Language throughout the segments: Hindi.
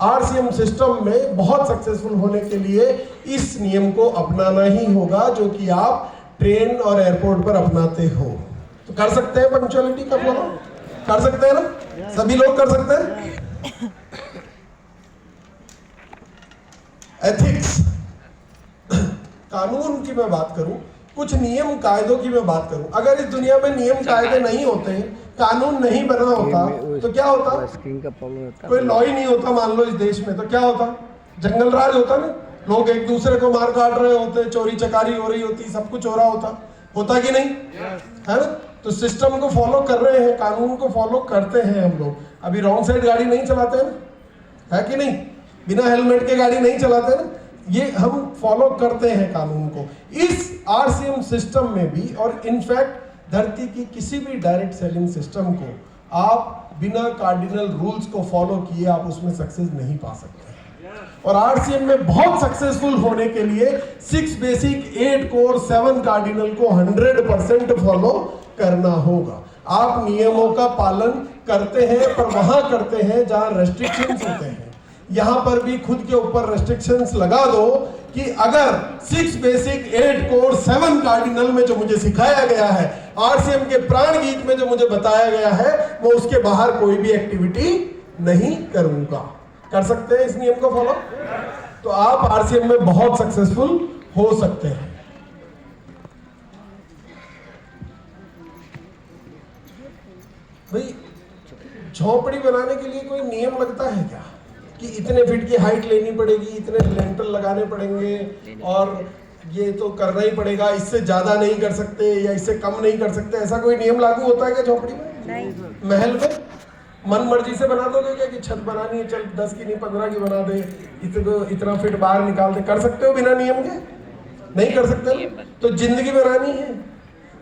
आरसीएम सिस्टम में बहुत सक्सेसफुल होने के लिए इस नियम को अपनाना ही होगा जो कि आप ट्रेन और एयरपोर्ट पर अपनाते हो। तो कर सकते हैं पंक्चुअलिटी का फॉलो? कर सकते हैं ना? सभी लोग कर सकते हैं? एथिक्स, कानून की मैं बात करूं, कुछ नियम कायदों की मैं बात करूं, अगर इस दुनिया में नियम कायदे नहीं होते, कानून नहीं बना होता तो क्या होता? कोई लॉ ही नहीं होता मान लो इस देश में, तो क्या होता? जंगल राज होता ना, लोग एक दूसरे को मार काट रहे होते, चोरी चकारी हो रही होती, सब कुछ हो रहा होता कि नहीं? है ना? तो सिस्टम को फॉलो कर रहे हैं, कानून को फॉलो करते हैं हम लोग। अभी रॉन्ग साइड गाड़ी नहीं चलाते हैं ना, है कि नहीं? बिना हेलमेट के गाड़ी नहीं चलाते ना, ये हम फॉलो करते हैं कानून को। इस आरसीएम सिस्टम में भी, और इनफैक्ट धरती की किसी भी डायरेक्ट सेलिंग सिस्टम को आप बिना कार्डिनल रूल्स को फॉलो किए आप उसमें सक्सेस नहीं पा सकते। और आरसीएम में बहुत सक्सेसफुल होने के लिए 6 बेसिक, 8 कोर, 7 कार्डिनल को 100% फॉलो करना होगा। आप नियमों का पालन करते हैं, पर वहां करते हैं जहां रेस्ट्रिक्शंस होते हैं। यहां पर भी खुद के ऊपर रेस्ट्रिक्शंस लगा दो कि अगर 6 बेसिक, 8 कोर, 7 कार्डिनल में जो मुझे सिखाया गया है, आरसीएम के प्राण गीत में जो मुझे बताया गया है, वो उसके बाहर कोई भी एक्टिविटी नहीं करूंगा। कर सकते हैं इस नियम को फॉलो? तो आप आरसीएम में बहुत सक्सेसफुल हो सकते हैं। भाई, झोपड़ी बनाने के लिए कोई नियम लगता है क्या कि इतने फीट की हाइट लेनी पड़ेगी, इतने लेंटर लगाने पड़ेंगे और ये तो करना ही पड़ेगा, इससे ज्यादा नहीं कर सकते या इससे कम नहीं कर सकते? ऐसा कोई नियम लागू होता है क्या झोपड़ी में? नहीं। महल में मन मर्जी से बना दोगे क्या कि छत बनानी है, चल 10 की नहीं 15 की बना दे, इतना फीट बाहर निकाल दे? कर सकते हो बिना नियम के? नहीं कर सकते। तो जिंदगी बनानी है,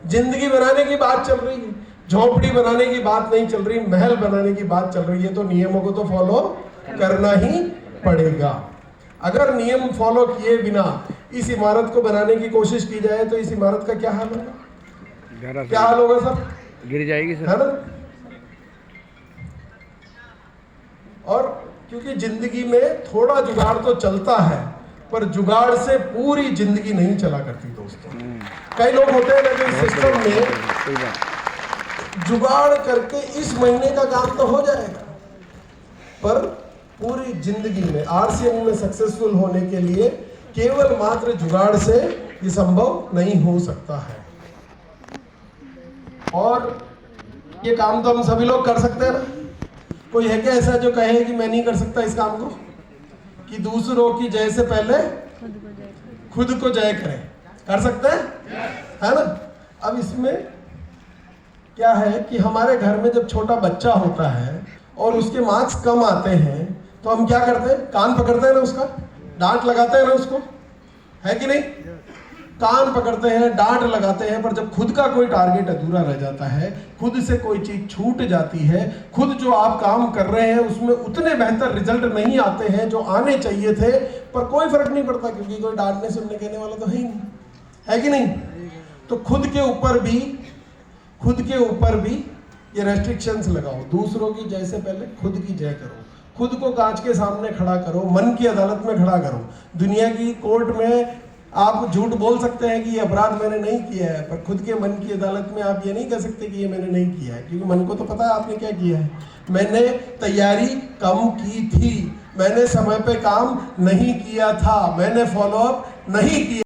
जिंदगी बनाने की बात चल रही है, झोपड़ी बनाने की बात नहीं चल रही, महल बनाने की बात चल रही है। तो नियमों को तो फॉलो करना ही पड़ेगा। अगर नियम फॉलो किए बिना इस इमारत को बनाने की कोशिश की जाए तो इस इमारत का क्या हाल होगा? क्या हाल होगा सर? गिर जाएगी सर, है ना? और क्योंकि जिंदगी में थोड़ा जुगाड़ तो चलता है, पर जुगाड़ से पूरी जिंदगी नहीं चला करती दोस्तों। कई लोग होते हैं ना जो सिस्टम में जुगाड़ करके इस महीने का काम तो हो जाएगा, पर पूरी जिंदगी में आरसीएम में सक्सेसफुल होने के लिए केवल मात्र जुगाड़ से ये संभव नहीं हो सकता है। और ये काम तो हम सभी लोग कर सकते हैं ना? कोई है क्या ऐसा जो कहे कि मैं नहीं कर सकता इस काम को? कि दूसरों की जय से पहले खुद को जय करें। कर सकते हैं, है ना? अब इसमें क्या है कि हमारे घर में जब छोटा बच्चा होता है और उसके मार्क्स कम आते हैं तो हम क्या करते हैं? कान पकड़ते हैं ना उसका, डांट लगाते हैं ना उसको, है कि नहीं? कान पकड़ते हैं, डांट लगाते हैं। पर जब खुद का कोई टारगेट अधूरा रह जाता है, खुद से कोई चीज छूट जाती है, खुद जो आप काम कर रहे हैं उसमें उतने बेहतर रिजल्ट नहीं आते हैं जो आने चाहिए थे, पर कोई फर्क नहीं पड़ता क्योंकि कोई डांटने सुनने कहने वाला तो है ही नहीं, है कि नहीं? तो खुद के ऊपर भी ये रेस्ट्रिक्शंस लगाओ। दूसरों की जय से पहले खुद की जय करो, खुद को कांच के सामने खड़ा करो, मन की अदालत में खड़ा करो। दुनिया की कोर्ट में आप झूठ बोल सकते हैं कि ये अपराध मैंने नहीं किया है, पर खुद के मन की अदालत में आप ये नहीं कह सकते कि ये मैंने नहीं किया है, क्योंकि मन को तो पता है आपने क्या किया है। मैंने तैयारी कम की थी, मैंने समय पे काम नहीं किया था, मैंने फॉलोअप नहीं किया।